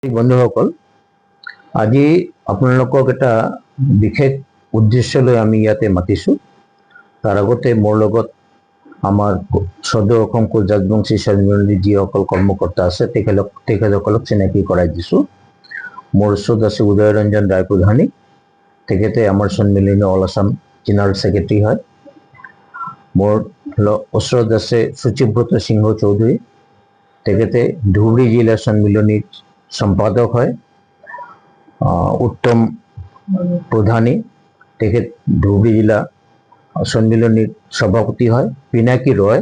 বন্ধুসকল, আজি আপোনালোকক এটা বিশেষ উদ্দেশ্য লৈ আমি ইয়াতে মাতিছোঁ। তাৰ আগতে মোৰ লগত আমাৰ সদৌ অসম কোচ ৰাজবংশী সন্মিলনী যিসকল কৰ্মকৰ্তা আছে তেখেতসকলক চিনাকি কৰাই দিছোঁ। মোৰ ওচৰত আছে উদয় ৰঞ্জন ৰায়প্ৰধানী, তেখেতে আমাৰ সন্মিলনী অল আসাম জেনেৰেল ছেক্ৰেটাৰী হয়। মোৰ ওচৰত আছে সুচিব্ৰত সিংহ চৌধুৰী, তেখেতে ধুবুৰী জিলা সন্মিলনীৰ সম্পাদক হয়। উত্তম প্ৰধানী, তেখেত ধুবুৰী জিলা সন্মিলনীৰ সভাপতি হয়। পিনাকী ৰয়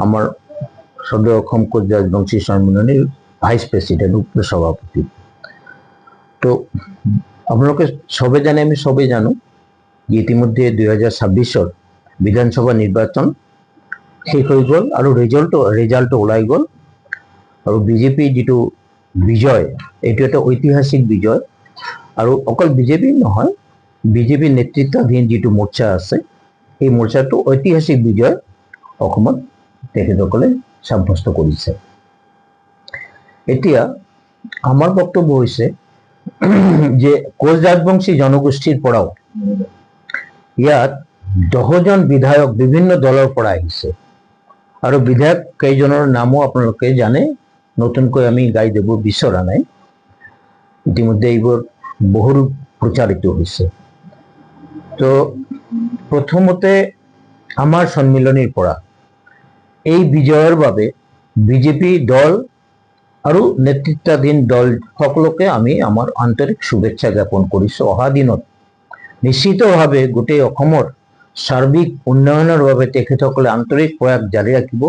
আমাৰ সদৌ অসম কোচ ৰাজবংশী সন্মিলনীৰ ভাইচ প্ৰেচিডেণ্ট, উপ সভাপতি। তো আপোনালোকে সবে জানে, আমি সবেই জানো যে ইতিমধ্যে 2026 বিধানসভা নিৰ্বাচন শেষ হৈ গ'ল আৰু ৰিজাল্টটো ওলাই গ'ল। আৰু বিজেপি যিটো বিজয়, এইটো এটা ঐতিহাসিক বিজয়। আৰু অকল বিজেপি নহয়, বিজেপি নেতৃত্বাধীন যিটো মোৰ্চা আছে, এই মোৰ্চাটো ঐতিহাসিক বিজয় অসমত তেখেতসকলে সাব্যস্ত কৰিছে। এতিয়া আমাৰ বক্তব্য হৈছে যে কোচ ৰাজবংশী জনগোষ্ঠীৰ পৰাও ইয়াত 10জন বিধায়ক বিভিন্ন দলৰ পৰা আহিছে আৰু বিধায়ক কেইজনৰ নামো আপোনালোকে জানে, নতুনকৈ আমি গাই দিব বিচৰা নাই। ইতিমধ্যে এইবোৰ বহু প্ৰচাৰিত হৈছে। তো প্ৰথমতে আমাৰ সন্মিলনীৰ পৰা এই বিজয়ৰ বাবে বিজেপি দল আৰু নেতৃত্বাধীন দল সকলোকে আমি আমাৰ আন্তৰিক শুভেচ্ছা জ্ঞাপন কৰিছোঁ। অহা দিনত নিশ্চিতভাৱে গোটেই অসমৰ সাৰ্বিক উন্নয়নৰ বাবে তেখেতসকলে আন্তৰিক প্ৰয়াস জাৰি ৰাখিব,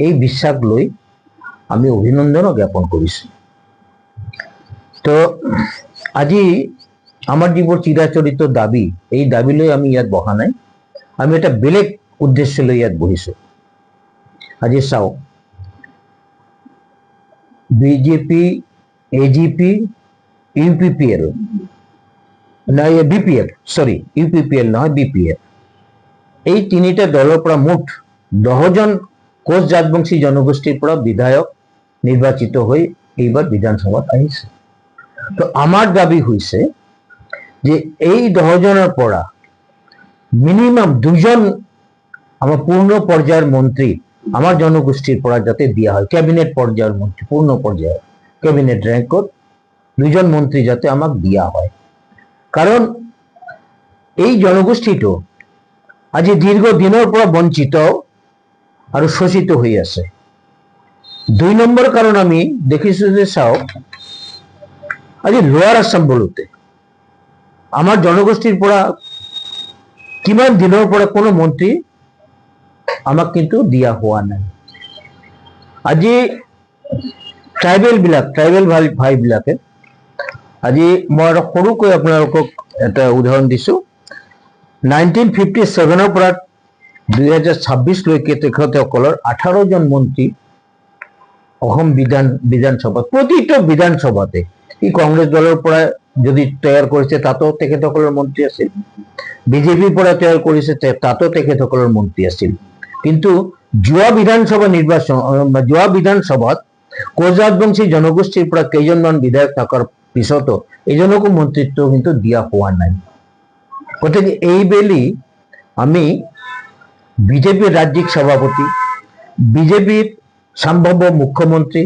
এই বিশ্বাস লৈ আমি অভিনন্দনো জ্ঞাপন কৰিছোঁ। তো আজি আমাৰ যিবোৰ চিৰাচৰিত দাবী, এই দাবী লৈ আমি ইয়াত বহা নাই, আমি এটা বেলেগ উদ্দেশ্য লৈ ইয়াত বহিছোঁ। আজি চাওক, বিজেপি, এজিপি, ইউপিপিএল নহয়, ইউপিপিএল নহয়, বিপিএল, এই তিনিটা দলৰ পৰা মুঠ 10জন কোচ ৰাজবংশী জনগোষ্ঠীৰ পৰা বিধায়ক নিৰ্বাচিত হৈ এইবাৰ বিধানসভাত আহিছে। তো আমাৰ দাবী হৈছে যে এই 10জনৰ পৰা মিনিমাম 2জন আমাৰ পূৰ্ণ পৰ্যায়ৰ মন্ত্ৰী আমাৰ জনগোষ্ঠীৰ পৰা যাতে দিয়া হয়, কেবিনেট পৰ্যায়ৰ মন্ত্ৰী, পূৰ্ণ পৰ্যায়ৰ কেবিনেট ৰেংকত 2জন মন্ত্ৰী যাতে আমাক দিয়া হয়। কাৰণ এই জনগোষ্ঠীটো আজি দীৰ্ঘ দিনৰ পৰা বঞ্চিত আৰু শোষিত হৈ আছে। 2 নম্বৰ কাৰণ আমি দেখিছোঁ যে চাওক, আজি লোৱাৰ আসাম বলোতে আমাৰ জনগোষ্ঠীৰ পৰা কিমান দিনৰ পৰা কোনো মন্ত্ৰী আমাক কিন্তু দিয়া হোৱা নাই। আজি ট্ৰাইবেল ভাইবিলাকে, আজি মই আৰু সৰুকৈ আপোনালোকক এটা উদাহৰণ দিছোঁ। 1957 পৰা 2026 লৈকে তেখেতসকলৰ 18জন মন্ত্ৰী অসম বিধানসভাত, প্ৰতিটো বিধানসভাতে, ই কংগ্ৰেছ দলৰ পৰা যদি তৈয়াৰ কৰিছে তাতো তেখেতসকলৰ মন্ত্ৰী আছিল, বিজেপিৰ পৰা তৈয়াৰ কৰিছে তাতো তেখেতসকলৰ মন্ত্ৰী আছিল। কিন্তু যোৱা বিধানসভাত কোচ ৰাজবংশী জনগোষ্ঠীৰ পৰা কেইজনমান বিধায়ক থকাৰ পিছতো এজনকো মন্ত্ৰিত্ব কিন্তু দিয়া হোৱা নাই। গতিকে এইবেলি আমি বিজেপিৰ ৰাজ্যিক সভাপতি, বিজেপিৰ সম্ভাব্য মুখ্যমন্ত্ৰী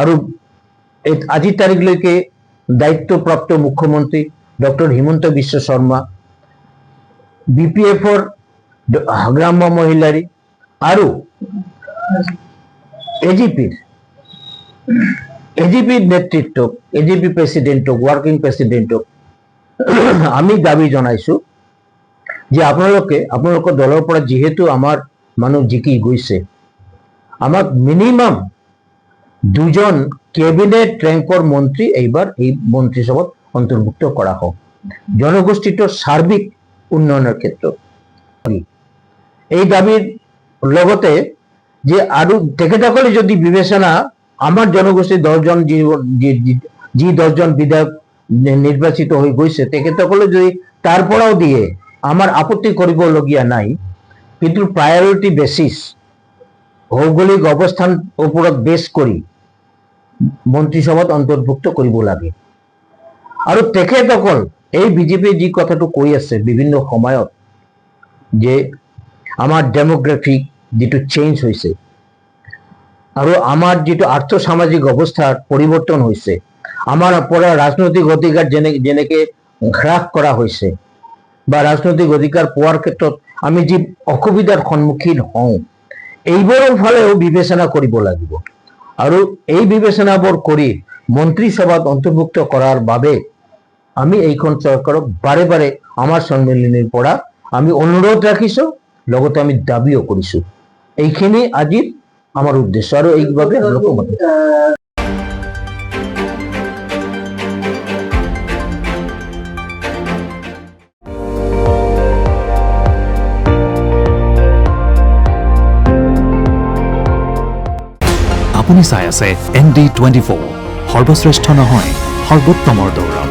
আৰু আজিৰ তাৰিখলৈকে দায়িত্বপ্ৰাপ্ত মুখ্যমন্ত্ৰী ডক্টৰ হিমন্ত বিশ্ব শৰ্মা, বিপিএফৰ গ্ৰাম্য মহিলাৰী আৰু এজিপিৰ নেতৃত্বক, এজিপি প্ৰেচিডেণ্টক, ৱাৰ্কিং প্ৰেচিডেণ্টক আমি দাবী জনাইছোঁ যে আপোনালোকৰ দলৰ পৰা যিহেতু আমাৰ মানুহ জিকি গৈছে, আমাক মিনিমাম 2জন কেবিনেট ৰেংকৰ মন্ত্ৰী এইবাৰ এই মন্ত্ৰীসভাত অন্তৰ্ভুক্ত কৰা হওক, জনগোষ্ঠীটোৰ সাৰ্বিক উন্নয়নৰ ক্ষেত্ৰত। এই দাবীৰ লগতে যে আৰু তেখেতসকলে যদি বিবেচনা, আমাৰ জনগোষ্ঠীৰ 10জন বিধায়ক নিৰ্বাচিত হৈ গৈছে, তেখেতসকলে যদি তাৰ পৰাও দিয়ে, আমাৰ আপত্তি কৰিবলগীয়া নাই। কিন্তু প্ৰায়ৰিটি বেচিছ, ভৌগোলিক অৱস্থান ওপৰত বেছ কৰি মন্ত্ৰীসভাত অন্তৰ্ভুক্ত কৰিব লাগে। আৰু তেখেতসকল এই বিজেপিয়ে যি কথাটো কৈ আছে বিভিন্ন সময়ত যে আমাৰ ডেমোগ্ৰাফিক যিটো চেঞ্জ হৈছে আৰু আমাৰ যিটো আৰ্থ সামাজিক অৱস্থাৰ পৰিৱৰ্তন হৈছে, আমাৰ পৰা ৰাজনৈতিক অধিকাৰ যেনেকে হ্ৰাস কৰা হৈছে বা ৰাজনৈতিক অধিকাৰ পোৱাৰ ক্ষেত্ৰত আমি যি অসুবিধাৰ সন্মুখীন হওঁ, এইবোৰৰ ফালেও বিবেচনা কৰিব লাগিব। আৰু এই বিবেচনাবোৰ কৰি মন্ত্ৰীসভাত অন্তৰ্ভুক্ত কৰাৰ বাবে আমি এইখন চৰকাৰক বাৰে বাৰে আমাৰ সন্মিলনীৰ পৰা আমি অনুৰোধ ৰাখিছো, লগতে আমি দাবীও কৰিছো। এইখিনি আজিৰ আমাৰ উদ্দেশ্য আৰু এইভাবে আপোনালোকক মাতিছো। আপুনি চাই আছে ND24, সৰ্বশ্ৰেষ্ঠ নহয় সৰ্বোত্তমৰ দৌৰ।